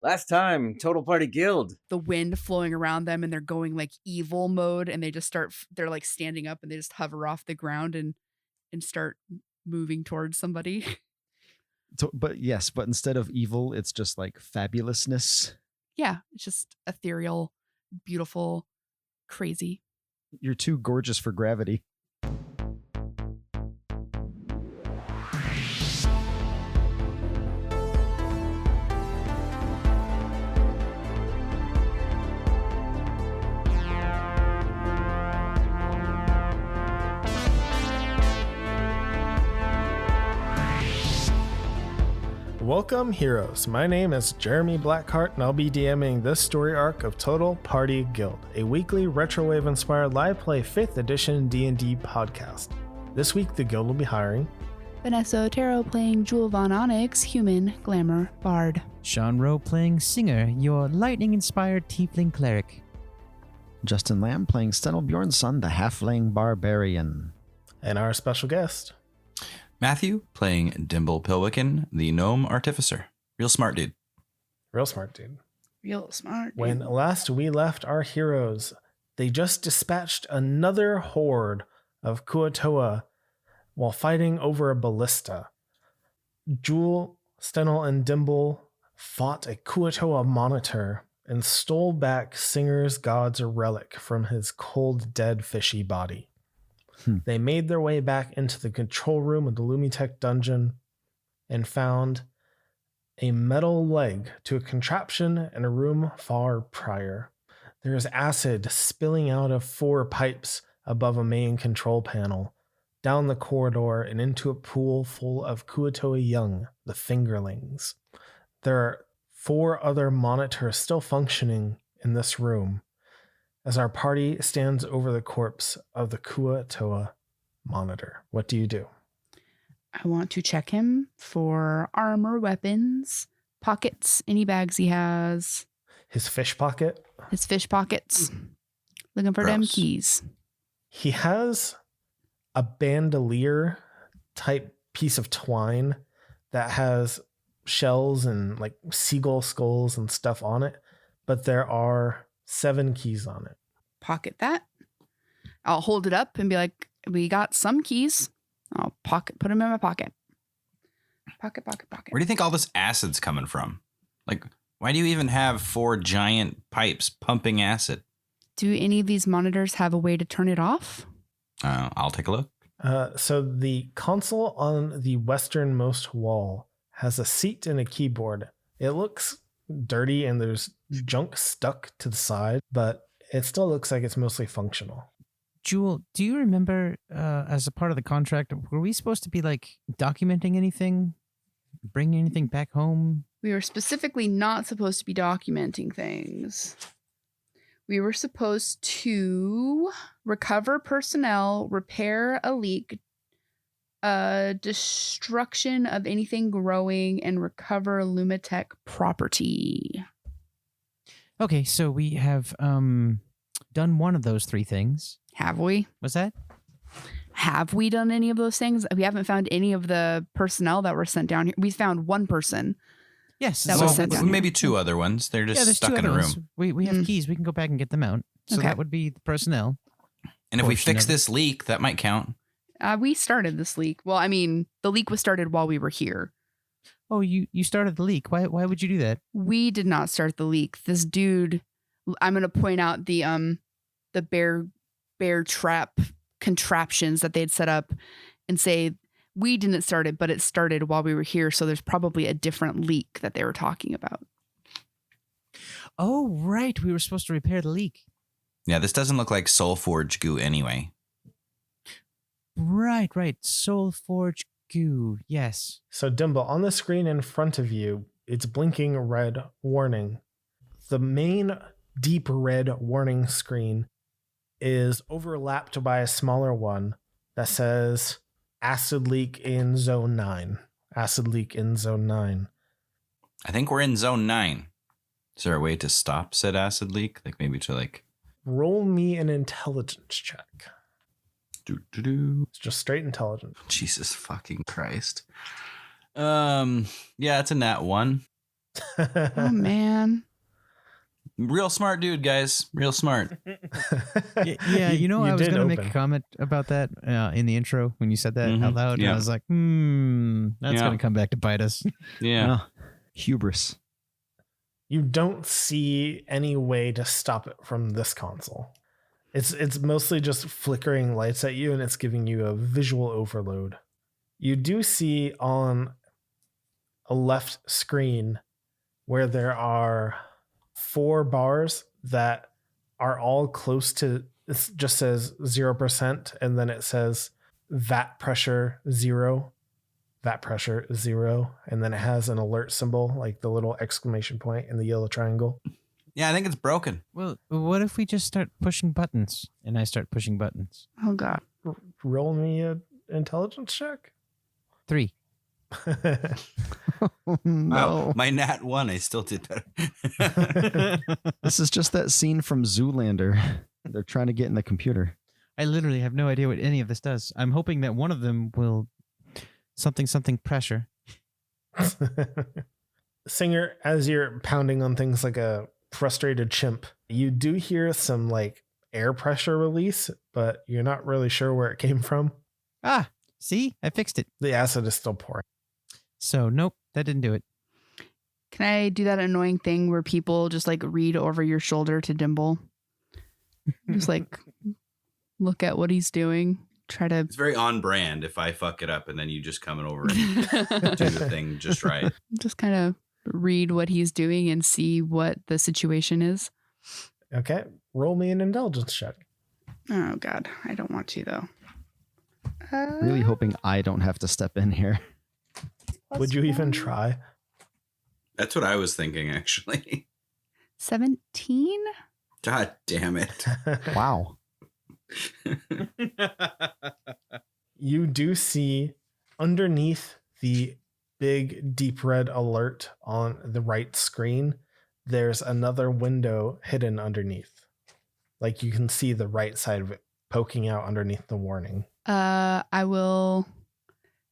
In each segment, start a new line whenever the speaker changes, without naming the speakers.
Last time, Total Party Guild.
The wind flowing around them and they're going like evil mode and they just they're like standing up and they just hover off the ground and start moving towards somebody.
But instead of evil, it's just like fabulousness.
Yeah, it's just ethereal, beautiful, crazy.
You're too gorgeous for gravity.
Welcome, heroes. My name is Jeremy Blackheart, and I'll be DMing this story arc of Total Party Guild, a weekly retrowave-inspired live play 5th edition D&D podcast. This week, the guild will be hiring
Vanessa Otero playing Jewel Von Onyx, human glamour bard.
Sean Rowe playing Singer, your lightning-inspired tiefling cleric.
Justin Lamb playing Stenel Bjornsson, the halfling barbarian.
and our special guest.
Matthew playing Dimble Pilwicken, the gnome artificer. Real smart dude.
Real smart dude.
Real smart.
When last we left our heroes, they just dispatched another horde of Kuatoa while fighting over a ballista. Jewel, Stenel, and Dimble fought a Kuatoa monitor and stole back Singer's god's relic from his cold, dead, fishy body. They made their way back into the control room of the Lumitech dungeon and found a metal leg to a contraption in a room far prior. There is acid spilling out of 4 pipes above a main control panel, down the corridor and into a pool full of Kuatoa young, the fingerlings. There are 4 other monitors still functioning in this room as our party stands over the corpse of the Kuatoa monitor. What do you do?
I want to check him for armor, weapons, pockets, any bags he has.
His fish pocket?
His fish pockets. Looking for them keys.
He has a bandolier type piece of twine that has shells and like seagull skulls and stuff on it, but there are 7 keys on it.
Pocket that. I'll hold it up and be like, we got some keys. I'll put them in my pocket. Pocket.
Where do you think all this acid's coming from? Like, why do you even have 4 giant pipes pumping acid?
Do any of these monitors have a way to turn it off?
I'll take a look.
So the console on the westernmost wall has a seat and a keyboard. It looks dirty and there's junk stuck to the side, but it still looks like it's mostly functional.
Jewel, do you remember as a part of the contract, were we supposed to be like documenting anything, bringing anything back home?
We were specifically not supposed to be documenting things. We were supposed to recover personnel, repair a leak, destruction of anything growing, and recover Lumitech property.
Okay, so we have done one of those 3 things.
Have we?
What's that?
Have we done any of those things? We haven't found any of the personnel that were sent down here. We found one person.
Yes.
That was sent down
maybe
here.
2 other ones. They're just stuck in a room.
We have keys. We can go back and get them out. So
Okay.
that would be the personnel.
And if we fix
Fortunate.
this leak, that might count.
We started this leak. Well, I mean, the leak was started while we were here.
Oh, you started the leak. Why would you do that?
We did not start the leak. This dude, I'm going to point out the bear trap contraptions that they'd set up and say, we didn't start it, but it started while we were here. So there's probably a different leak that they were talking about.
Oh, right. We were supposed to repair the leak.
Yeah, this doesn't look like Soulforge goo anyway.
Right. Soulforge goo. Yes.
So Dimble, on the screen in front of you, it's blinking red warning. The main deep red warning screen is overlapped by a smaller one that says acid leak in zone 9. Acid leak in zone 9.
I think we're in zone 9. Is there a way to stop said acid leak? Like maybe to like...
Roll me an intelligence check.
Do.
It's just straight intelligence.
Jesus fucking Christ. Yeah, it's a nat 1.
Oh man.
Real smart dude, guys. Real smart.
Yeah, you know, I was
did
going to make a
open.
comment about that in the intro when you said that out loud. And
Yeah.
I was like, that's going to come back to bite us.
Yeah.
Hubris.
You don't see any way to stop it from this console. It's mostly just flickering lights at you, and it's giving you a visual overload. You do see on a left screen where there are 4 bars that are all close to, it just says 0%, and then it says VAT pressure 0, VAT pressure 0, and then it has an alert symbol, like the little exclamation point in the yellow triangle.
Yeah, I think it's broken.
Well, what if we just start pushing buttons and I start pushing buttons?
Oh god.
Roll me an intelligence check.
3.
Wow, my nat 1, I still did better.
This is just that scene from Zoolander. They're trying to get in the computer.
I literally have no idea what any of this does. I'm hoping that one of them will something pressure.
Singer, as you're pounding on things like a frustrated chimp, you do hear some like air pressure release, but you're not really sure where it came from.
Ah, see? I fixed it.
The acid is still pouring.
So, nope, that didn't do it.
Can I do that annoying thing where people just like read over your shoulder to Dimble? Just like look at what he's doing. Try to.
It's very on brand if I fuck it up and then you just coming over and do the thing just right.
Just kind of read what he's doing and see what the situation is.
Okay, roll me an intelligence check.
Oh god, I don't want to though.
Really hoping I don't have to step in here.
Would you even try?
That's what I was thinking, actually.
17?
God damn it.
Wow.
You do see underneath the big deep red alert on the right screen, there's another window hidden underneath. Like you can see the right side of it poking out underneath the warning.
I will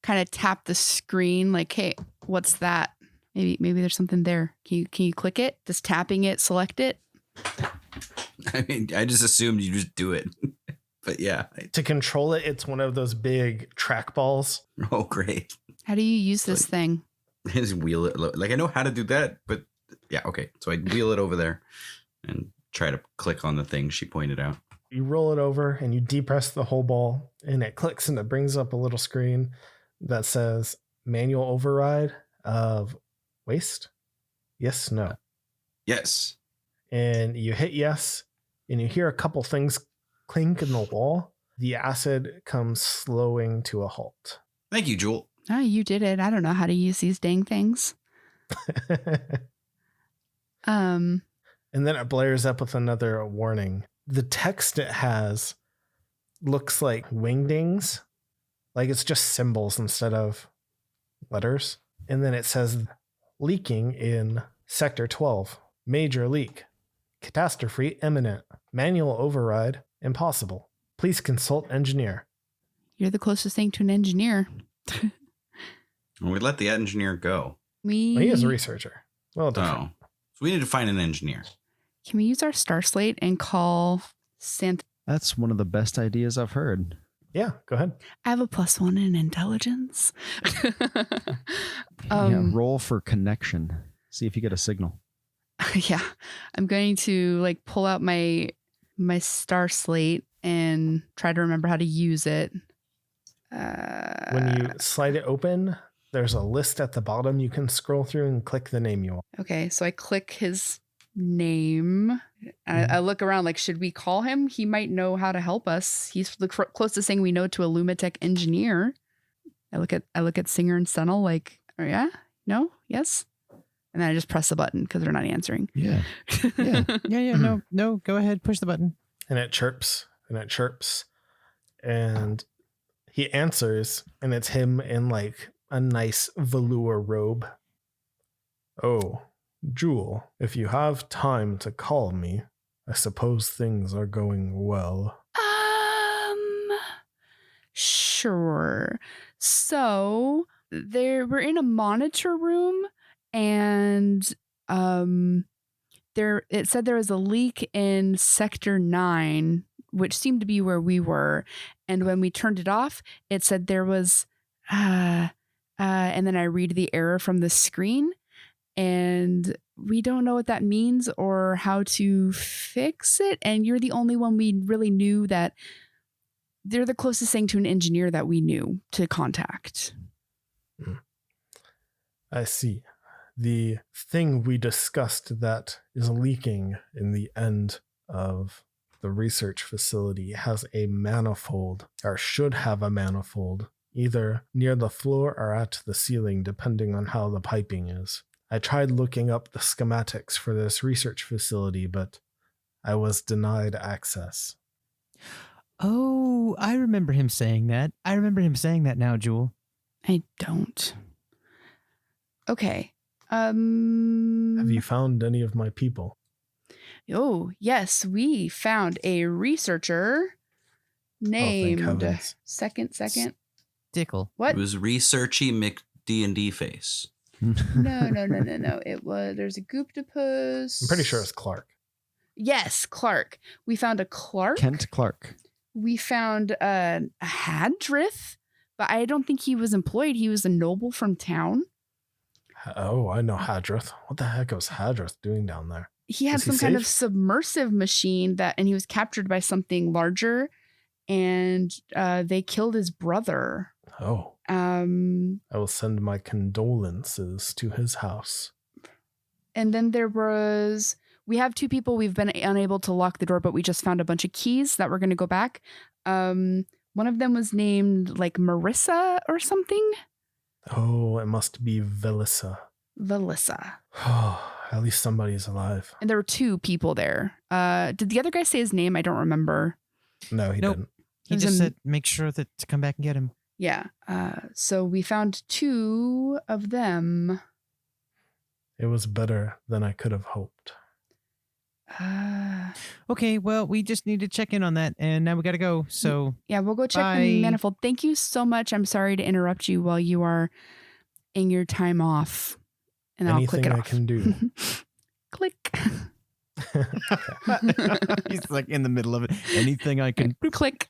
kind of tap the screen like, hey, what's that? Maybe there's something there. Can you click it? Just tapping it, select it?
I mean, I just assumed you just do it. But yeah.
To control it, it's one of those big trackballs.
Oh, great.
How do you use this thing?
I just wheel it. Like, I know how to do that, but yeah, okay. So I wheel it over there and try to click on the thing she pointed out.
You roll it over and you depress the whole ball, and it clicks and it brings up a little screen that says manual override of waste. Yes, no.
Yes.
And you hit yes, and you hear a couple things clink in the wall. The acid comes slowing to a halt.
Thank you, Jewel.
Oh, you did it. I don't know how to use these dang things.
And then it blares up with another warning. The text it has looks like Wingdings, like it's just symbols instead of letters. And then it says leaking in Sector 12, major leak, catastrophe imminent, manual override impossible. Please consult engineer.
You're the closest thing to an engineer.
Well, we let the engineer go.
Well, he is a researcher. Well, different.
Oh. So we need to find an engineer.
Can we use our star slate and call Santa?
That's one of the best ideas I've heard.
Yeah, go ahead.
I have a +1 in intelligence.
Yeah, roll for connection. See if you get a signal.
Yeah, I'm going to like pull out my star slate and try to remember how to use it.
When you slide it open, there's a list at the bottom you can scroll through and click the name you want.
Okay, so I click his name. I look around like, should we call him? He might know how to help us. He's the closest thing we know to a Lumitech engineer. I look at Singer and Sunnel like, oh, yeah, no, yes. And then I just press the button because they're not answering.
Yeah. Yeah.
Yeah. No. Go ahead. Push the button.
And it chirps and it chirps. And he answers, and it's him in like a nice velour robe. Oh, Jewel, if you have time to call me, I suppose things are going well.
Sure. So we're in a monitor room, and it said there was a leak in Sector 9, which seemed to be where we were. And when we turned it off, it said there was, and then I read the error from the screen, and we don't know what that means or how to fix it. And you're the only one we really knew that they're the closest thing to an engineer that we knew to contact.
I see. The thing we discussed that is leaking in the end of the research facility has a manifold, or should have a manifold, either near the floor or at the ceiling, depending on how the piping is. I tried looking up the schematics for this research facility, but I was denied access.
Oh, I remember him saying that. I remember him saying that now, Jewel.
I don't. Okay.
Have you found any of my people?
Oh, yes, we found a researcher named
heavens.
second.
Dickle.
What?
It was researchy McD&D face.
No. It was, there's a Guptopus.
I'm pretty sure it's Clark.
Yes, Clark. We found a Clark.
Kent Clark.
We found a Hadrith, but I don't think he was employed. He was a noble from town.
Oh, I know Hadrith. What the heck was Hadrith doing down there?
He had
Is he
some kind of
safe?
submersive machine and he was captured by something larger, and they killed his brother.
Oh, I will send my condolences to his house.
And then we have 2 people. We've been unable to lock the door, but we just found a bunch of keys that we're going to go back. One of them was named like Marissa or something.
Oh, it must be Velissa. Oh, at least somebody's alive.
And there were 2 people there. Did the other guy say his name? I don't remember.
No, he
Nope.
didn't.
He
There's
just
a-
said make sure that to come back and get him.
Yeah. So we found 2 of them.
It was better than I could have hoped.
Okay, well, we just need to check in on that, and now we got to go. So
Yeah, we'll go check the
Bye.
manifold. Thank you so much. I'm sorry to interrupt you while you are in your time off. And I'll click
Anything
it
I
off.
can do.
Click.
he's like in the middle of it. Anything I can.
Click.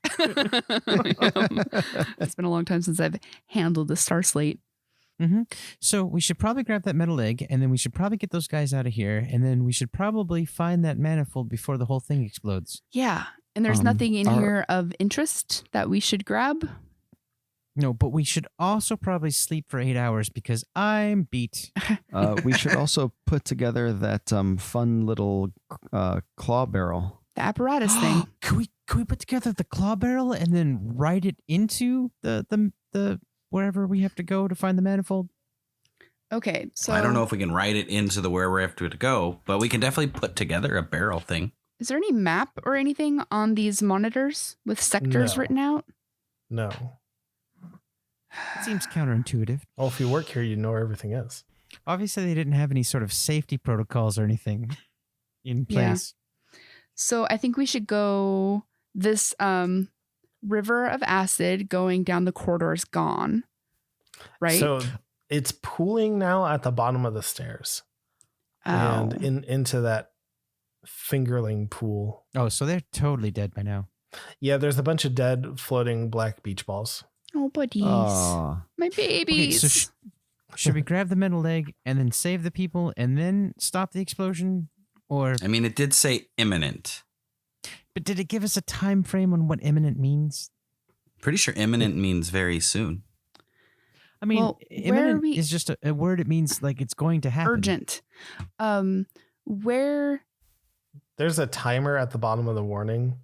It's been a long time since I've handled the Star Slate.
So we should probably grab that metal egg, and then we should probably get those guys out of here, and then we should probably find that manifold before the whole thing explodes.
Yeah. And there's nothing in here of interest that we should grab.
No, but we should also probably sleep for 8 hours because I'm beat.
We should also put together that fun little claw barrel.
The apparatus thing.
Can we put together the claw barrel and then write it into the wherever we have to go to find the manifold?
Okay. So
I don't know if we can write it into the where we have to go, but we can definitely put together a barrel thing.
is there any map or anything on these monitors with sectors
No.
written out?
No.
It seems counterintuitive.
Well, if you work here, you know where everything is.
Obviously, they didn't have any sort of safety protocols or anything in
Yeah.
place.
So I think we should go. This river of acid going down the corridor is gone. Right?
So it's pooling now at the bottom of the stairs and into that fingerling pool.
Oh, so they're totally dead by now.
Yeah, there's a bunch of dead floating black beach balls.
Oh, buddies.
Aw.
My babies.
Okay, so should we grab the metal leg and then save the people and then stop the explosion? Or
I mean, it did say imminent.
but did it give us a time frame on what imminent means?
Pretty sure imminent means very soon.
I mean,
Well, where are
imminent
we-
is just a word. It means like it's going to happen.
Urgent. Where?
There's a timer at the bottom of the warning,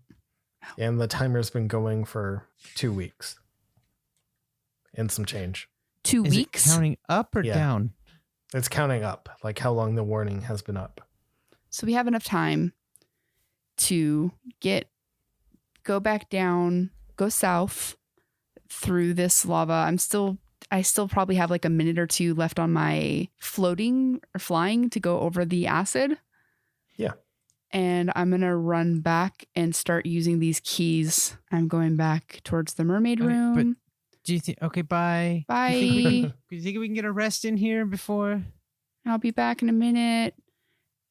and the timer's been going for 2 weeks and some change.
2
Is
weeks?
it counting up or
Yeah.
down?
It's counting up, like how long the warning has been up.
So we have enough time to go back down, go south through this lava. I still probably have like a minute or 2 left on my floating or flying to go over the acid.
Yeah.
And I'm going to run back and start using these keys. I'm going back towards the mermaid
Okay, but-
room.
Do you think? Okay, bye.
Bye.
Do you think we can get a rest in here before?
I'll be back in a minute.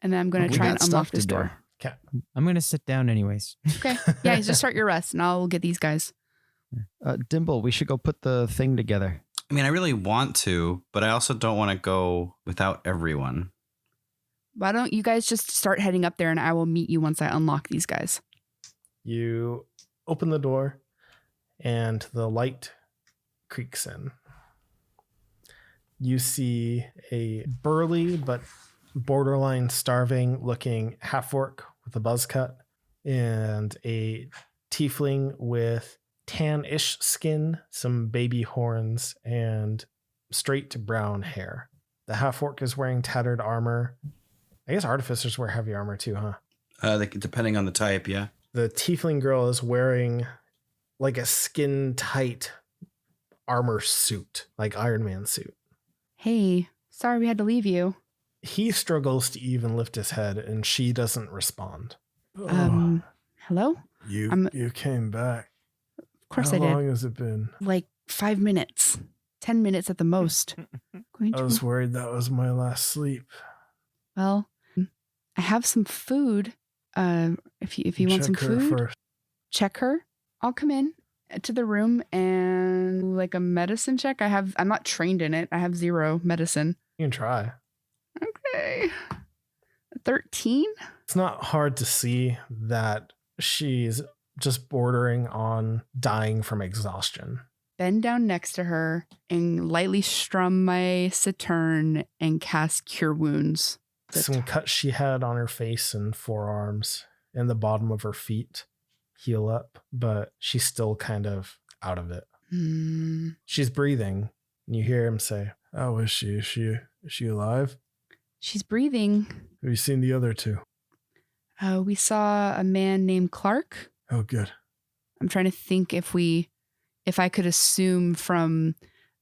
and then I'm going to
We
try
got
and unlock
stuff to
this
do.
door.
Okay.
I'm gonna sit down anyways.
Okay. Yeah, just start your rest, and I'll get these guys.
Dimble, we should go put the thing together.
I mean, I really want to, but I also don't want to go without everyone.
Why don't you guys just start heading up there, and I will meet you once I unlock these guys.
You open the door, and the light creaks in. You see a burly but borderline starving looking half-orc with a buzz cut and a tiefling with tan-ish skin, some baby horns, and straight to brown hair. The half-orc is wearing tattered armor. I guess artificers wear heavy armor too, huh?
Depending on the type, yeah.
The tiefling girl is wearing like a skin-tight armor suit, like Iron Man suit.
Hey, sorry we had to leave you.
He struggles to even lift his head, and she doesn't respond.
Hello?
You came back.
Of course
How
I did.
long has it been?
Like 5 minutes, 10 minutes at the most. Going
I
to,
was worried that was my last sleep.
well, I have some food. If you want some
Check her
food,
first.
check her. I'll come in to the room and like a medicine check. I'm not trained in it. I have 0 medicine.
You can try.
Okay. 13?
It's not hard to see that she's just bordering on dying from exhaustion.
Bend down next to her and lightly strum my Saturn and cast Cure Wounds.
Some cuts she had on her face and forearms and the bottom of her feet heal up, but she's still kind of out of it. She's breathing, and you hear him say,
How is she? Is she alive?
She's breathing.
Have you seen the other two?
We saw a man named Clark.
Oh, good.
I'm trying to think if I could assume from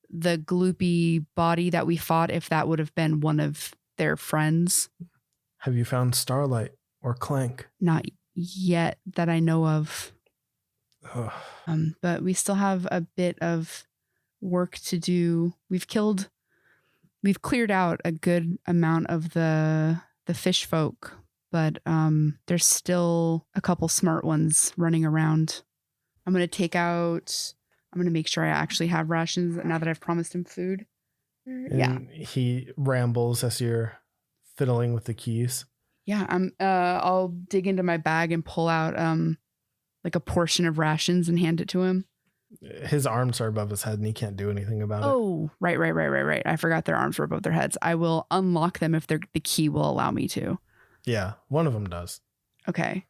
the gloopy body that we fought, if that would have been one of their friends.
Have you found Starlight or Clank?
Not yet that I know of.
Ugh.
But we still have a bit of work to do. We've cleared out a good amount of the fish folk, but there's still a couple smart ones running around. I'm going to make sure I actually have rations now that I've promised him food. Yeah.
and he rambles as you're fiddling with the keys.
Yeah. I'll dig into my bag and pull out like a portion of rations and hand it to him.
His arms are above his head, and he can't do anything about it.
Oh, right. I forgot their arms were above their heads. I will unlock them if the key will allow me to.
Yeah, one of them does.
Okay.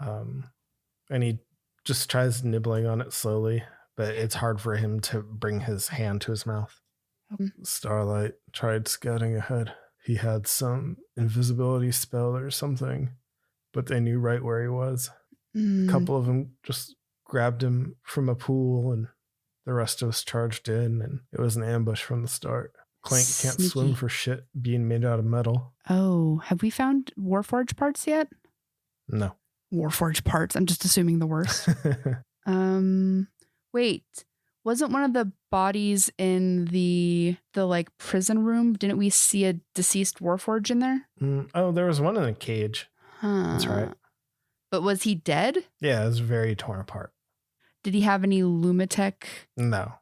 And he just tries nibbling on it slowly, but it's hard for him to bring his hand to his mouth.
Starlight tried scouting ahead. He had some invisibility spell or something, but they knew right where he was. A couple of them just grabbed him from a pool, and the rest of us charged in, and it was an ambush from the start. Clank can't
Sneaky.
swim for shit being made out of metal.
Oh, have we found Warforged parts yet?
No.
Warforged parts. I'm just assuming the worst. Wait. Wasn't one of the bodies in the like prison room? Didn't we see a deceased Warforged in there?
Oh, there was one in a cage. That's right.
But was he dead?
Yeah, it was very torn apart.
Did he have any Lumitech
No.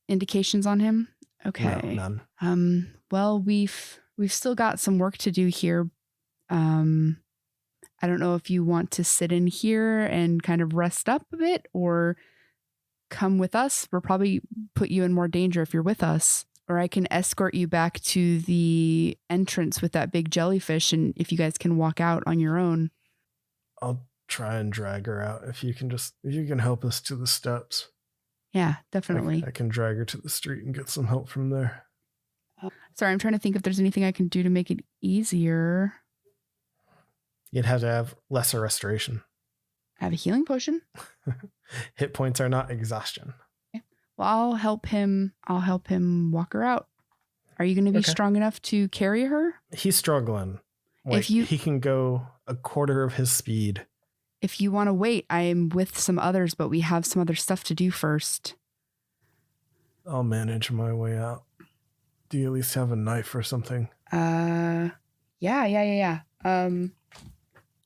indications on him? Okay.
No, none.
Well, we've still got some work to do here. I don't know if you want to sit in here and kind of rest up a bit or come with us. We'll probably put you in more danger if you're with us. Or I can escort you back to the entrance with that big jellyfish, and if you guys can walk out on your own.
I'll try and drag her out if you can help us to the steps.
Yeah, definitely.
I can drag her to the street and get some help from there.
Sorry, I'm trying to think if there's anything I can do to make it easier.
You'd have to have lesser restoration.
I have a healing potion.
Hit points are not exhaustion.
Well, I'll help him walk her out. Are you going to be
Okay.
strong enough to carry her?
He's struggling. Wait, he can go a quarter of his speed.
If you want to wait, I am with some others, but we have some other stuff to do first.
I'll manage my way out. Do you at least have a knife or something?
Yeah.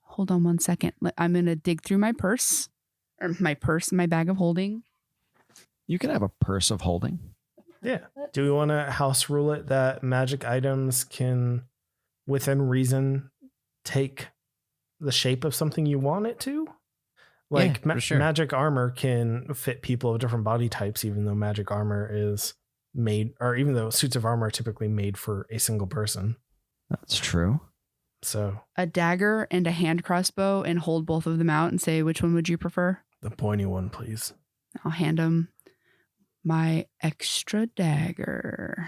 Hold on one second. I'm going to dig through my purse, my bag of holding.
You can have a purse of holding.
Yeah. Do we want to house rule it that magic items can, within reason, take the shape of something you want it to? Like
Yeah, for sure.
magic armor can fit people of different body types, even though magic armor is made, or even though suits of armor are typically made for a single person.
That's true.
So
A dagger and a hand crossbow, and hold both of them out and say, which one would you prefer?
The pointy one, please.
I'll hand him my extra dagger.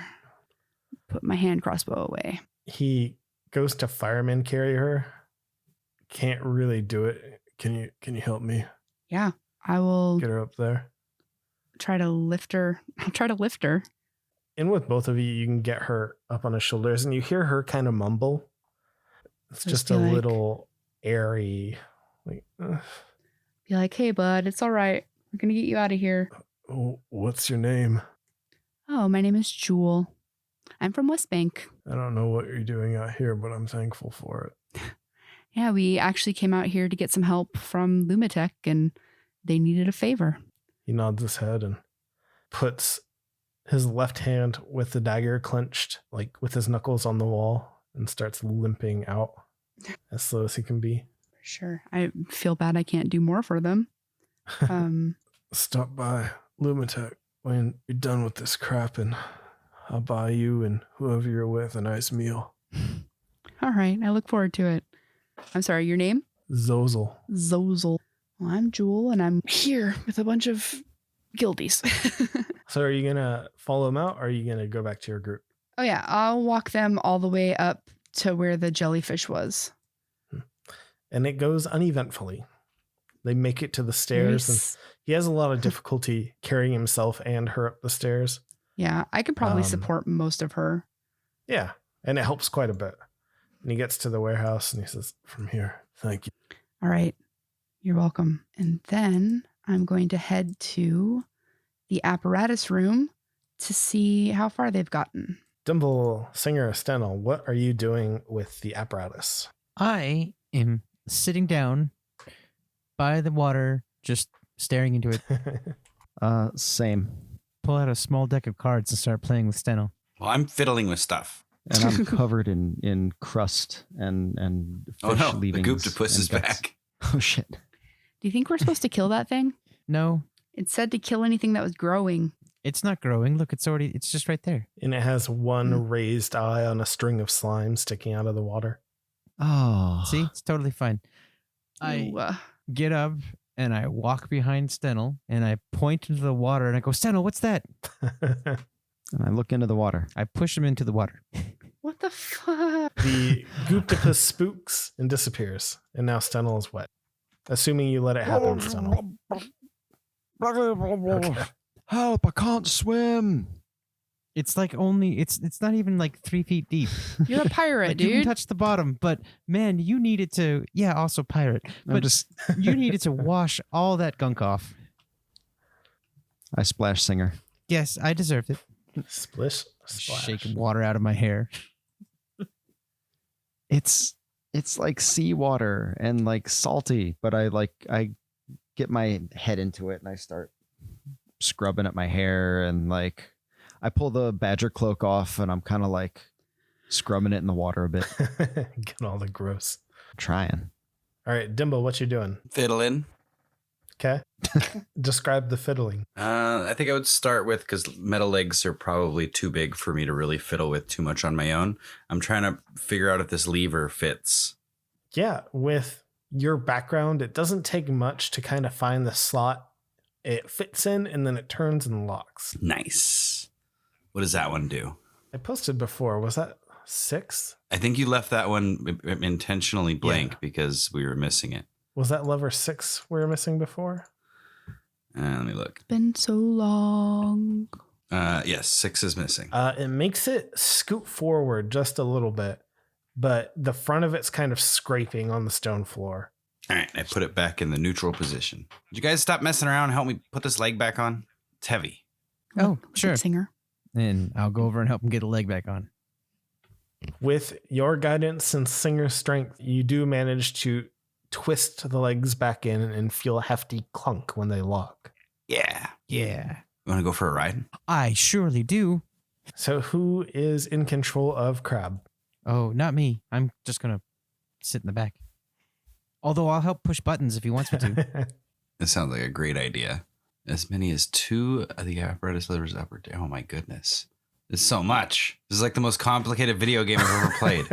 Put my hand crossbow away.
he goes to fireman carry her. Can't really do it.
Can you help me
Yeah, I will
get her up there?
try to lift her. I'll try to lift her.
And with both of you, you can get her up on his shoulders, and you hear her kind of mumble. It's just
be
a
like-
little airy. Like,
Be like, hey, bud, it's all right. We're going to get you out of here.
Oh, what's your name?
Oh, my name is Jewel. I'm from West Bank.
I don't know what you're doing out here, but I'm thankful for it.
Yeah, we actually came out here to get some help from Lumitech, and they needed a favor.
he nods his head and puts his left hand with the dagger clenched, like with his knuckles on the wall, and starts limping out as slow as he can be.
For sure. I feel bad I can't do more for them.
Stop by Lumitech when you're done with this crap, and I'll buy you and whoever you're with a nice meal.
All right, I look forward to it. I'm sorry, your name?
Zozel.
Zozel. Well, I'm Jewel, and I'm here with a bunch of guildies.
So are you going to follow him out, or are you going to go back to your group?
Oh, yeah, I'll walk them all the way up to where the jellyfish was.
And it goes uneventfully. They make it to the stairs, and
Nice.
he has a lot of difficulty carrying himself and her up the stairs.
Yeah, I could probably
Um,
support most of her.
Yeah, and it helps quite a bit. And he gets to the warehouse, and he says,
From here. Thank you.
All right. You're welcome. And then I'm going to head to the apparatus room to see how far they've gotten.
Dimble, Singer, Stennel, what are you doing with the apparatus?
I am sitting down by the water, just staring into it.
Same.
Pull out a small deck of cards and start playing with Steno.
Well, I'm fiddling with stuff.
And I'm covered in crust and fish
Oh no, the
leavings
Gooptopus
and
is
guts.
back.
Oh shit.
Do you think we're supposed to kill that thing?
No,
It said to kill anything that was growing.
it's not growing. Look, it's just right there.
And it has one raised eye on a string of slime sticking out of the water.
Oh.
See, it's totally fine. I
Ooh,
get up and I walk behind Steno and I point into the water and I go, Steno, what's that?
And I look into the water.
I push him into the water.
what the fuck?
The Gooptopus spooks and disappears. And now Stennel is wet. Assuming you let it happen, Stennel. Okay.
Help, I can't swim.
It's like it's not even like 3 feet deep.
You're a pirate,
Like, you can
dude.
touch the bottom, but man, you needed to, also pirate,
I'm
but
just
you needed to wash all that gunk off.
I splash Singer.
Yes, I deserved it.
Splish, splash.
Shaking water out of my hair.
It's like seawater and like salty, but I get my head into it and I start scrubbing at my hair and like I pull the badger cloak off and I'm kind of like scrubbing it in the water a bit.
Get all the gross.
Trying.
All right, Dimble, what you doing?
Fiddling.
Okay. Describe the fiddling.
I think I would start with, because metal legs are probably too big for me to really fiddle with too much on my own. I'm trying to figure out if this lever fits.
Yeah, with your background, it doesn't take much to kind of find the slot it fits in, and then it turns and locks.
Nice. What does that one do?
I posted before. Was that 6?
I think you left that one intentionally blank because we were missing it.
Was that lever 6 we were missing before?
Let me look.
Been so long.
Yes, 6 is missing.
It makes it scoot forward just a little bit, but the front of it's kind of scraping on the stone floor.
All right, I put it back in the neutral position. Did you guys stop messing around and help me put this leg back on? It's heavy.
Oh,
Good
sure.
Singer.
And I'll go over and help him get a leg back on.
With your guidance and Singer's strength, you do manage to twist the legs back in and feel a hefty clunk when they lock.
Yeah.
Yeah.
You want to go for a ride?
I surely do.
So who is in control of Crab?
Oh, not me. I'm just going to sit in the back. Although I'll help push buttons if he wants me to.
This sounds like a great idea. As many as 2 of the apparatus levers up or down. Oh my goodness. There's so much. This is like the most complicated video game I've ever played.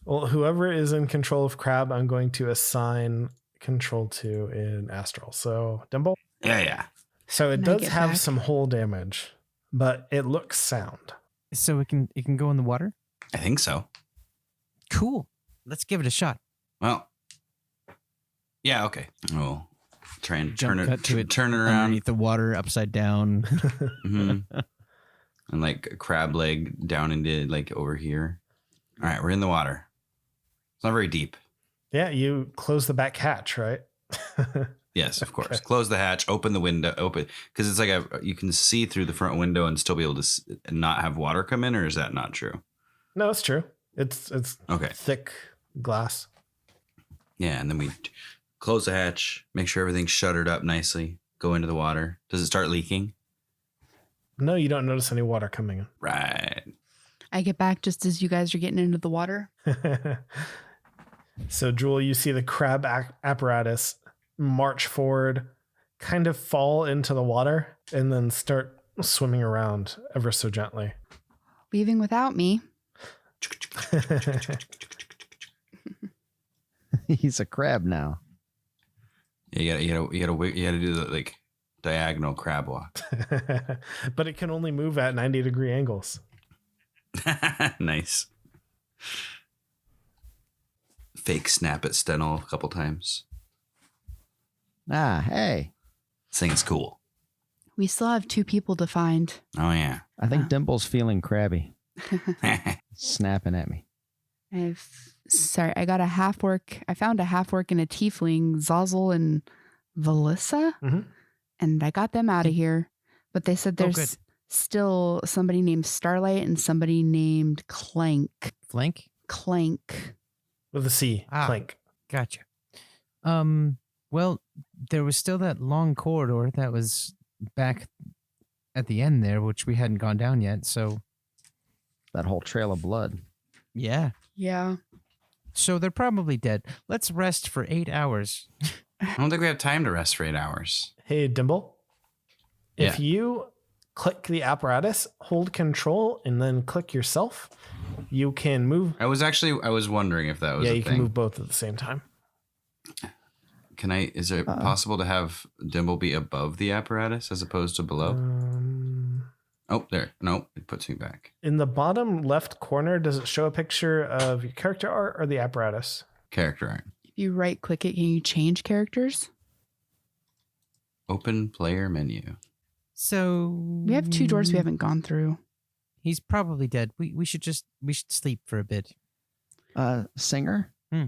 Well, whoever is in control of Crab, I'm going to assign control to in Astral. So, Dimble?
Yeah.
So it
Can I
does
get
have
back?
some hull damage, but it looks sound.
So it can go in the water?
I think so.
Cool. Let's give it a shot.
Well, yeah, okay. Oh, try and turn
Jump cut to it
turn it around.
Underneath the water, upside down.
Mhm. And like a crab leg down into like over here. All right, we're in the water. It's not very deep.
Yeah, you close the back hatch, right?
Yes, of course.
Okay.
Close the hatch, open the window, because it's like you can see through the front window and still be able to not have water come in, or is that not true?
No, it's true. It's
Okay.
thick glass.
Yeah, and then we close the hatch, make sure everything's shuttered up nicely, go into the water. Does it start leaking?
No, you don't notice any water coming
Right.
I get back just as you guys are getting into the water.
in. So, Jewel, you see the crab apparatus march forward, kind of fall into the water, and then start swimming around ever so gently.
Leaving without me.
He's a crab now.
Yeah, you gotta do the like diagonal crab walk.
But it can only move at 90-degree angles.
Nice. Fake snap at Steno a couple times.
Ah, hey.
This thing's cool.
We still have 2 people to find.
Oh yeah.
I think
Ah.
Dimple's feeling crabby. Snapping at me.
I got a half orc. I found a half orc and a tiefling, Zazel and Valissa,
Mhm.
and I got them out of here. But they said
Oh,
there's
good.
still somebody named Starlight and somebody named Clank.
Flank?
Clank.
With a C,
Ah.
clink.
Gotcha. Well, there was still that long corridor that was back at the end there, which we hadn't gone down yet. So,
That whole trail of blood.
yeah.
Yeah.
So they're probably dead. Let's rest for 8 hours.
I don't think we have time to rest for 8 hours.
Hey, Dimble. If
Yeah.
you click the apparatus, hold control, and then click yourself, you can move.
I was wondering if that was
Yeah,
a
you
thing.
can move both at the same time.
Is it possible to have Dimble be above the apparatus as opposed to below? Oh, there. No, it puts me back.
In the bottom left corner, does it show a picture of your character art or the apparatus?
Character art.
If you right click it, can you change characters?
Open player menu.
So
We have 2 doors we haven't gone through.
He's probably dead. We should sleep for a bit.
Singer?
Hmm.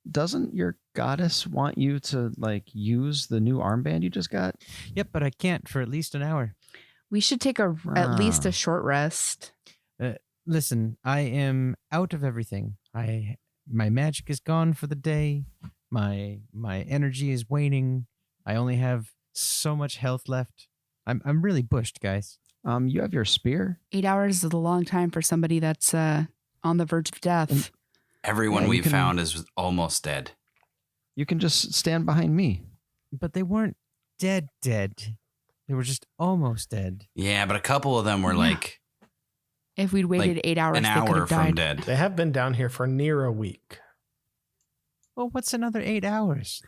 Doesn't your goddess want you to like use the new armband you just got?
Yep, but I can't for at least an hour.
We should take at least
Ah.
a short rest.
Listen, I am out of everything. My magic is gone for the day. My energy is waning. I only have so much health left. I'm really bushed, guys.
You have your spear?
8 hours is a long time for somebody that's on the verge of death.
Everyone
Yeah, you
we've
can-
found is almost dead.
You can just stand behind me.
But they weren't dead. They were just almost dead.
Yeah, but a couple of them were
Yeah.
like
If we'd waited 8 hours,
an
they could
hour
have
from
died.
dead.
They have been down here for near a week.
Well, what's another 8 hours?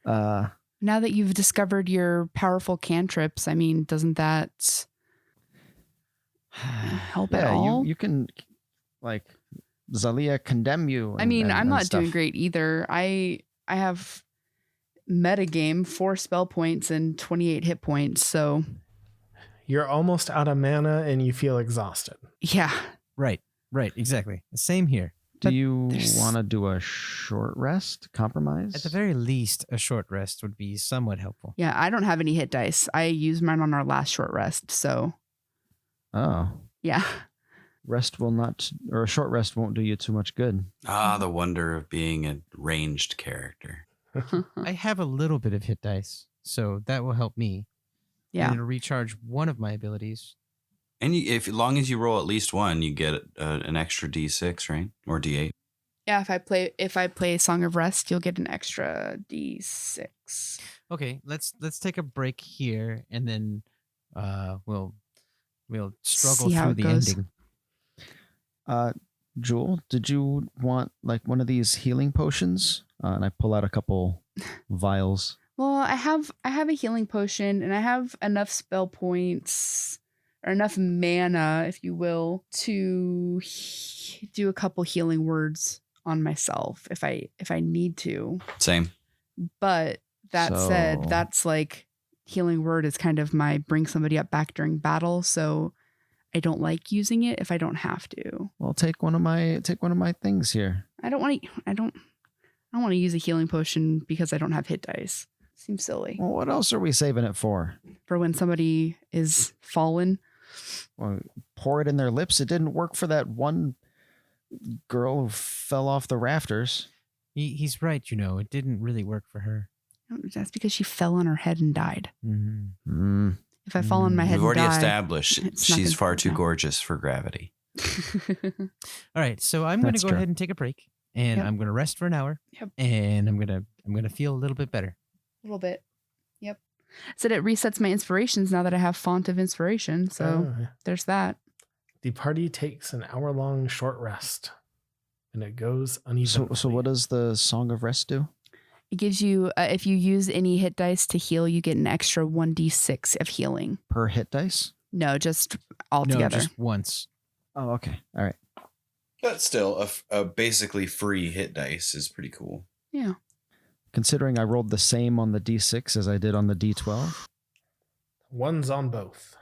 Now that you've discovered your powerful cantrips, I mean, doesn't that help at
Yeah,
all?
you can like Zalia condemn you.
I mean, I'm
and
not doing
stuff.
great either. I have metagame 4 spell points and 28 hit points. So
You're almost out of mana and you feel exhausted.
yeah,
Right, exactly. Same here.
Do
but
you
there's-
want to do a short rest? Compromise?
At the very least, a short rest would be somewhat helpful.
yeah. I don't have any hit dice. I used mine on our last short rest. So
Oh.
Yeah.
Rest will not, or a short rest won't do you too much good.
Ah, the wonder of being a ranged character.
I have a little bit of hit dice, so that will help me.
Yeah.
And it'll recharge one of my abilities.
And as long as you roll at least one, you get an extra D6, right? Or D8.
Yeah, if I play Song of Rest, you'll get an extra D6.
Okay, let's take a break here, and then we'll struggle
See how
through
it
the
goes.
ending.
Jewel, did you want like one of these healing potions? And I pull out a couple vials.
Well, I have a healing potion, and I have enough spell points or enough mana, if you will, to do a couple healing words on myself if I need to.
Same.
But that said,
So-
that's like healing word is kind of my bring somebody up back during battle, so I don't like using it if I don't have to.
Well, take one of my things here.
I don't want to use a healing potion because I don't have hit dice. Seems silly.
Well, what else are we saving it for?
For when somebody is fallen.
Well, pour it in their lips. It didn't work for that one girl who fell off the rafters.
He's right, it didn't really work for her.
That's because she fell on her head and died.
Mm-hmm.
If I fall on my head
We've already
and die,
established
it's not
she's
gonna-
far too
yeah.
gorgeous for gravity.
All right, so I'm going to
That's
go
true.
ahead and take a break, and
Yep.
I'm going to rest for an hour,
Yep.
and I'm gonna feel a little bit better.
A little bit. Yep. Said it resets my inspirations now that I have font of inspiration. So
Oh, yeah.
there's that.
The party takes an hour-long short rest, and it goes unevenly.
So what does the Song of Rest do?
It gives you, if you use any hit dice to heal, you get an extra 1d6 of healing.
Per hit dice?
No, just all
No,
together.
just once.
Oh, okay. All right.
But still, a basically free hit dice is pretty cool.
Yeah.
Considering I rolled the same on the D6 as I did on the D12.
One's on both.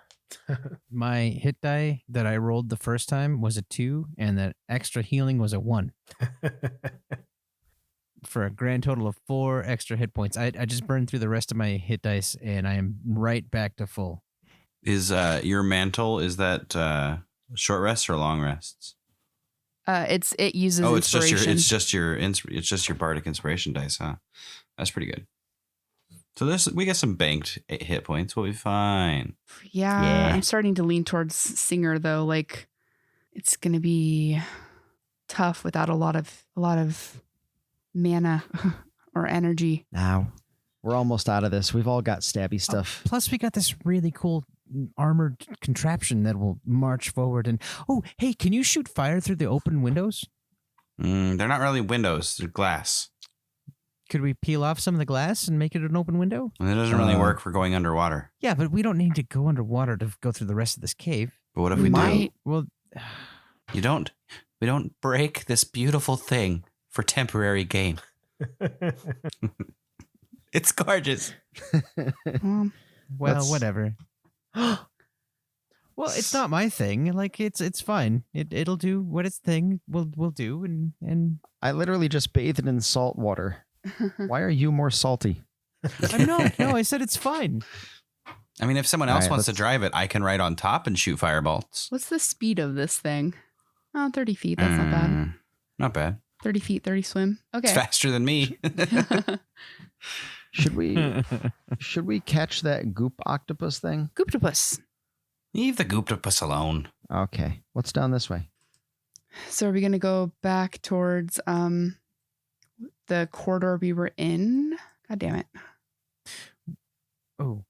My hit die that I rolled the first time was a 2, and that extra healing was a 1. For a grand total of 4 extra hit points. I just burned through the rest of my hit dice, and I am right back to full.
Is your mantle, is that short rests or long rests?
It uses
Oh, it's
inspiration.
just your bardic inspiration dice, huh? That's pretty good. So we got some banked hit points. We'll be fine.
Yeah,
Yeah.
I'm starting to lean towards singer though. Like, it's gonna be tough without a lot of mana or energy.
Now, we're almost out of this. We've all got stabby stuff.
Plus, we got this really cool armored contraption that will march forward. And oh, hey, can you shoot fire through the open windows?
They're not really windows. They're glass.
Could we peel off some of the glass and make it an open window?
And it doesn't really work for going underwater.
Yeah, but we don't need to go underwater to go through the rest of this cave.
But what if
We
we do?
might.
Well,
We don't break this beautiful thing for temporary gain. It's gorgeous.
Well,
well,
Let's-
whatever. Well, it's not my thing. Like it's fine. It'll do what its thing will do, and
I literally just bathed in salt water. Why are you more salty?
I'm no. I said it's fine.
I mean, if someone else
All right,
wants to
let's-
drive it, I can ride on top and shoot firebolts.
what's the speed of this thing? Oh, 30 feet. That's not bad.
Not bad.
30 feet, 30 swim. Okay.
It's faster than me.
Should we catch that goop octopus thing?
Gooptopus.
Leave the Gooptopus alone.
Okay. What's down this way?
So are we going to go back towards the corridor we were in? God damn it.
Oh,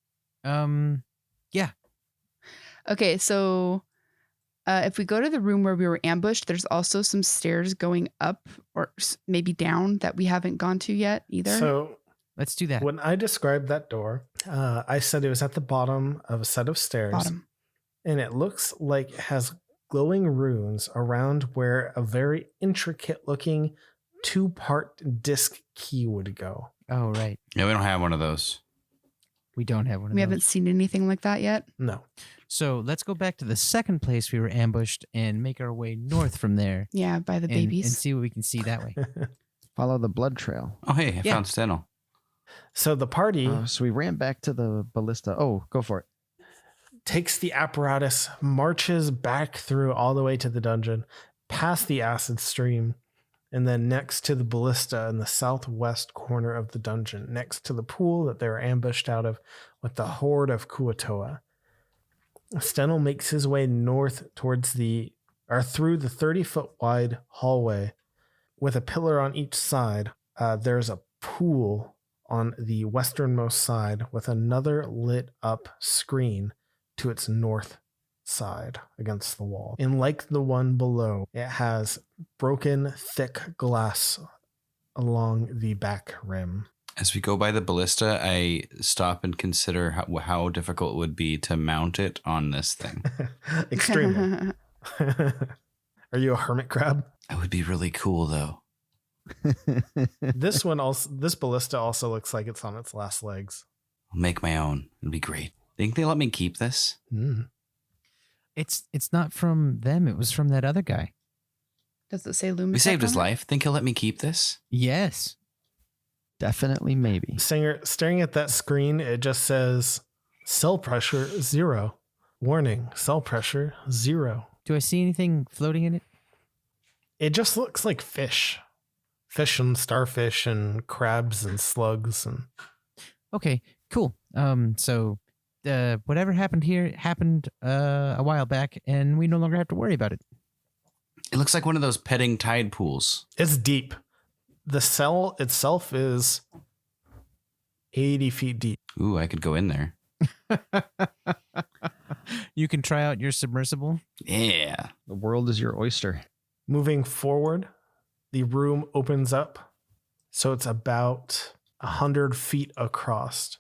Okay, so if we go to the room where we were ambushed, there's also some stairs going up or maybe down that we haven't gone to yet either.
So
let's do that.
when I described that door, I said it was at the bottom of a set of stairs.
Bottom.
And it looks like it has glowing runes around where a very intricate looking 2-part disc key would go.
Oh, right.
Yeah, we don't have one of those.
We don't have one of
We
those.
haven't seen anything like that yet.
No.
So let's go back to the second place we were ambushed and make our way north from there.
Yeah, by the
and
babies.
see what we can see that way.
Follow the blood trail.
Oh, hey, I
Yeah.
found Steno.
So the party,
So we ran back to the ballista. Oh, go for it.
takes the apparatus, marches back through all the way to the dungeon, past the acid stream, and then next to the ballista in the southwest corner of the dungeon, next to the pool that they were ambushed out of with the horde of Kuatoa. Stenel makes his way north through the 30-foot wide hallway with a pillar on each side. There's a pool on the westernmost side with another lit up screen to its north side against the wall. And like the one below, it has broken thick glass along the back rim.
As we go by the ballista, I stop and consider how difficult it would be to mount it on this thing.
Extremely. Are you a hermit crab?
That would be really cool, though.
This ballista also looks like it's on its last legs.
I'll make my own. It'd be great. Think they let me keep this?
Mm.
It's not from them. It was from that other guy.
Does it say Lumitech?
We saved his
on it?
life. Think he'll let me keep this?
Yes.
Definitely, maybe.
Singer, staring at that screen, it just says cell pressure 0. Warning, cell pressure 0.
Do I see anything floating in it?
It just looks like fish. Fish and starfish and crabs and slugs. And
Okay, cool. So whatever happened here happened a while back, and we no longer have to worry about it.
It looks like one of those petting tide pools.
it's deep. The cell itself is 80 feet deep.
Ooh, I could go in there.
You can try out your submersible.
Yeah.
The world is your oyster.
Moving forward, the room opens up. So it's about 100 feet across.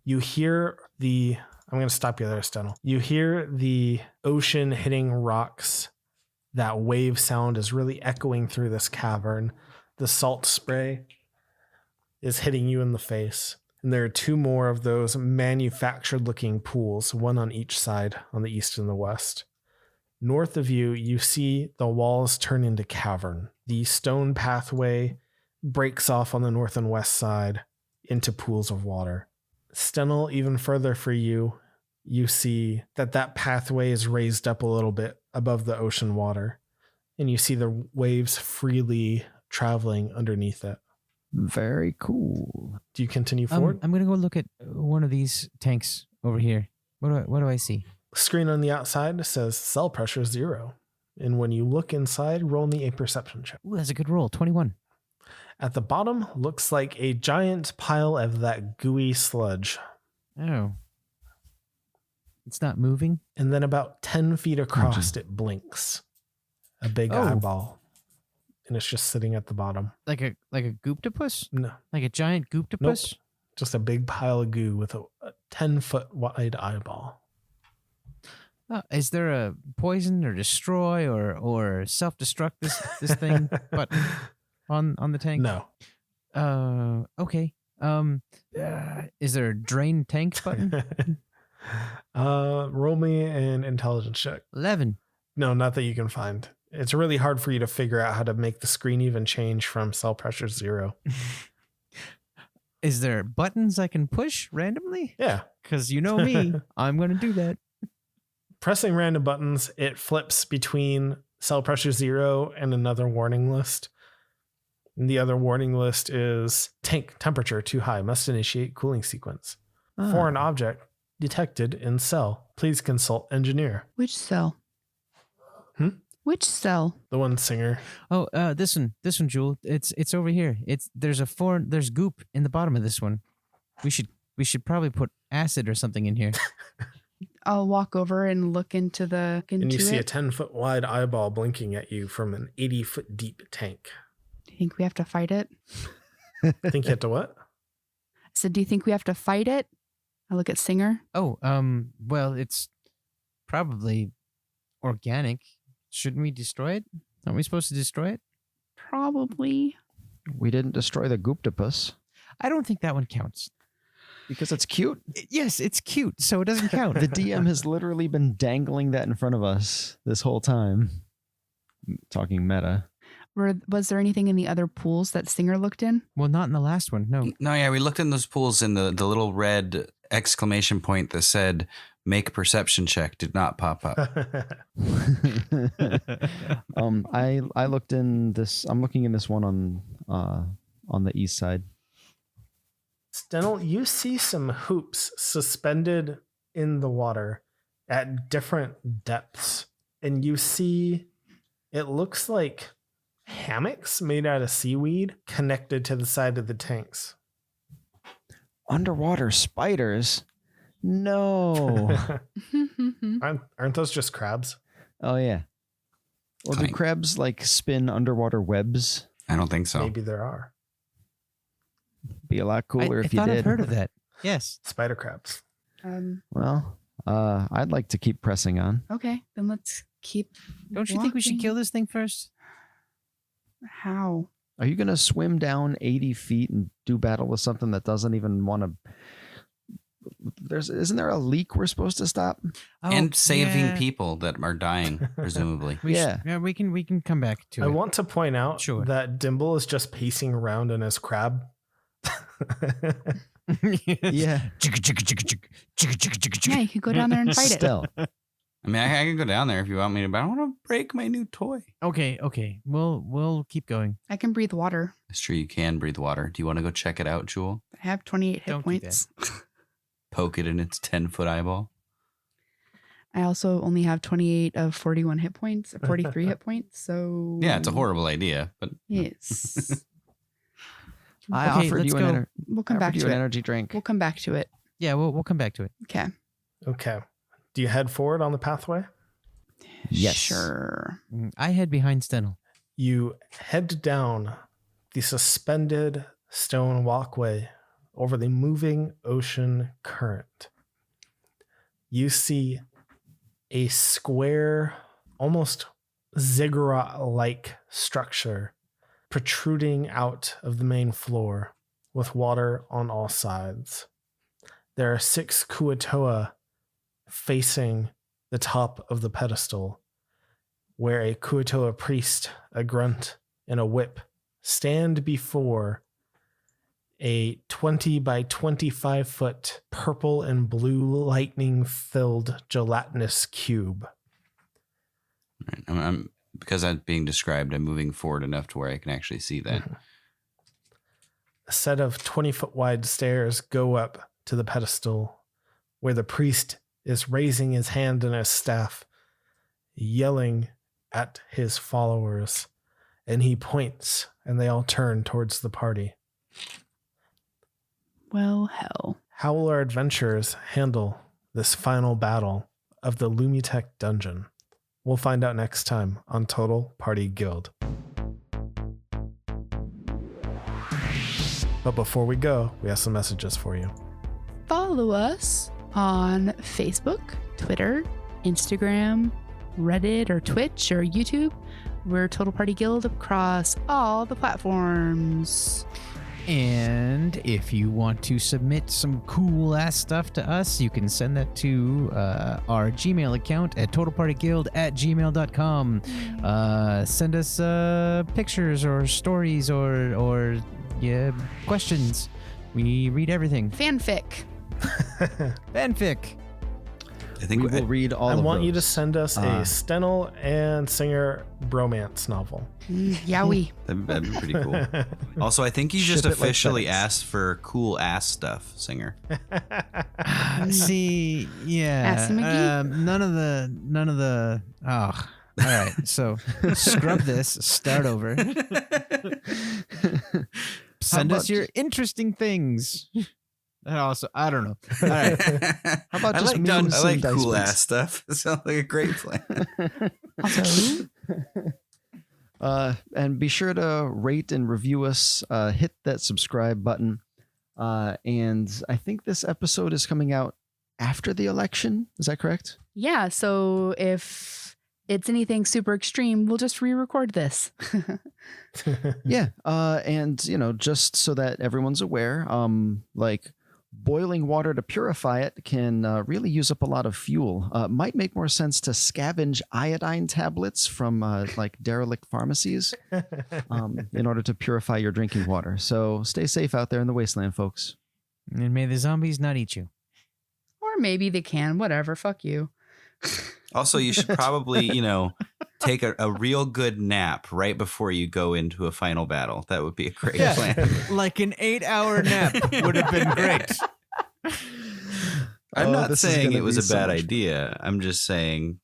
You hear I'm going to stop you there, Stenel. You hear the ocean hitting rocks. That wave sound is really echoing through this cavern. The salt spray is hitting you in the face. And there are 2 more of those manufactured looking pools, one on each side on the east and the west. North of you, you see the walls turn into cavern. The stone pathway breaks off on the north and west side into pools of water. Stenel, even further for you, you see that pathway is raised up a little bit above the ocean water. And you see the waves freely traveling underneath it.
Very cool.
Do you continue forward?
I'm gonna go look at one of these tanks over here. What do I see?
Screen on the outside says cell pressure 0. And when you look inside, roll me a perception check.
Ooh, that's a good roll. 21.
At the bottom, looks like a giant pile of that gooey sludge.
Oh. It's not moving?
And then about 10 feet across, it blinks. A big eyeball. And it's just sitting at the bottom.
Like a gooptopus?
No,
Like a giant gooptopus?
just a big pile of goo with a 10-foot wide eyeball.
Is there a poison or destroy or self-destruct this thing button on the tank?
No.
Okay. Is there a drain tank button?
Roll me an intelligence check.
11.
No, not that you can find. It's really hard for you to figure out how to make the screen even change from cell pressure 0.
Is there buttons I can push randomly?
Yeah.
Because you know me, I'm going to do that.
Pressing random buttons, it flips between cell pressure 0 and another warning list. And the other warning list is tank temperature too high, must initiate cooling sequence. Foreign object detected in cell. Please consult engineer.
Which cell? Which cell?
The one Singer.
Oh, this one, Jewel. It's over here. There's goop in the bottom of this one. We should probably put acid or something in here.
I'll walk over and look into
And you see a
it.
10-foot wide eyeball blinking at you from an 80-foot deep tank.
Do you think we have to fight it?
I think you have to what?
I said, do you think we have to fight it? I look at Singer.
Oh, well, it's probably organic. Shouldn't we destroy it? Aren't we supposed to destroy it?
Probably.
We didn't destroy the gooptopus
I don't think that one counts.
because it's cute.
Yes, it's cute, so it doesn't count.
The DM has literally been dangling that in front of us this whole time. Talking meta.
Was there anything in the other pools that Singer looked in?
Well, not in the last one, no.
No, yeah, we looked in those pools in the little red exclamation point that said Make perception check did not pop up.
I looked in this. I'm looking in this one on the east side.
Stenel, you see some hoops suspended in the water at different depths, and you see it looks like hammocks made out of seaweed connected to the side of the tanks.
Underwater spiders? No.
Aren't those just crabs?
Oh yeah. Well, do crabs like spin underwater webs?
I don't think so.
Maybe there are.
Be a lot cooler if
I
you
thought
did.
I've heard of that. Yes.
Spider crabs.
Well, I'd like to keep pressing on.
Okay, then let's keep.
Don't you think we should
walking.
kill this thing first?
How?
Are you gonna swim down 80 feet and do battle with something that doesn't even want to? Isn't there a leak we're supposed to stop?
And saving
yeah.
people that are dying, presumably.
Yeah.
We can come back to
I
it.
want to point out
Sure.
that Dimble is just pacing around in his crab.
Yeah.
Yeah, you could go down there and fight it.
Still.
I mean, I can go down there if you want me to, but I don't want to break my new toy.
Okay. We'll keep going.
I can breathe water.
It's true, you can breathe water. Do you want to go check it out, Jewel?
I have 28 hit
Don't do
points.
Poke it in its 10-foot eyeball?
I also only have 28 of 41 hit points, 43 hit points. So
Yeah, it's a horrible idea, but
Yes.
I
Okay,
offered
let's
you,
go.
We'll come back
an
to it.
energy drink.
We'll come back to it.
Yeah, we'll come back to it.
Okay.
Okay. Do you head forward on the pathway?
Yes.
Sure.
I head behind Stenel.
You head down the suspended stone walkway over the moving ocean current. You see a square, almost ziggurat-like structure protruding out of the main floor with water on all sides. There are 6 Kuatoa facing the top of the pedestal, where a Kuatoa priest, a grunt, and a whip stand before a 20 by 25 foot purple and blue lightning filled gelatinous cube.
I'm because I'm being described, I'm moving forward enough to where I can actually see that.
A set of 20-foot wide stairs go up to the pedestal, where the priest is raising his hand and his staff, yelling at his followers, and he points, and they all turn towards the party.
Well, hell.
How will our adventurers handle this final battle of the Lumitech dungeon? We'll find out next time on Total Party Guild. But before we go, we have some messages for you.
Follow us on Facebook, Twitter, Instagram, Reddit, or Twitch, or YouTube. We're Total Party Guild across all the platforms.
And if you want to submit some cool ass stuff to us, you can send that to our Gmail account at totalpartyguild@gmail.com. Send us pictures or stories or questions. We read everything.
Fanfic.
Fanfic.
I think
We will read all
I
of
want you to
those.
send us a Stenel and Singer bromance novel.
Yowie.
that'd be pretty cool. Also, I think you
Ship
just
it like
officially
FedEx.
asked for cool ass stuff, Singer.
See, yeah.
Assy McGee?
None of the. Oh, all right. So scrub this. Start over. Send us
about
your interesting things. And also, I don't know. All right.
How about
I
just
like,
memes
I like
and dice
cool
ones?
ass stuff. It sounds like a great plan.
Also,
And be sure to rate and review us. Hit that subscribe button. And I think this episode is coming out after the election. Is that correct?
yeah, so if it's anything super extreme, we'll just re-record this.
Yeah. And just so that everyone's aware, like boiling water to purify it can really use up a lot of fuel. Might make more sense to scavenge iodine tablets from like derelict pharmacies in order to purify your drinking water. So stay safe out there in the wasteland, folks.
And may the zombies not eat you.
Or Or maybe they can. Whatever. Fuck you.
Also, you should probably, take a real good nap right before you go into a final battle. That would be a great plan.
Like an 8-hour nap would have been great.
I'm not
this is
saying
gonna
it was
be
a
so
bad
much
idea. I'm just saying.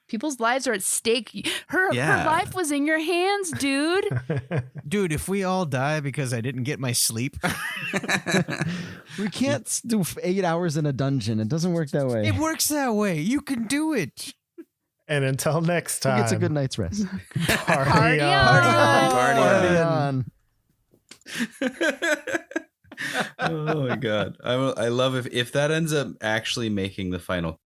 People's lives are at stake. Her
Yeah.
life was in your hands, dude.
Dude, if we all die because I didn't get my sleep,
We can't do 8 hours in a dungeon. It doesn't work that way.
it works that way. You can do it.
And until next
Who
time,
gets a good night's rest?
party
Party
on.
Party
on.
Oh my god, I love if that ends up actually making the final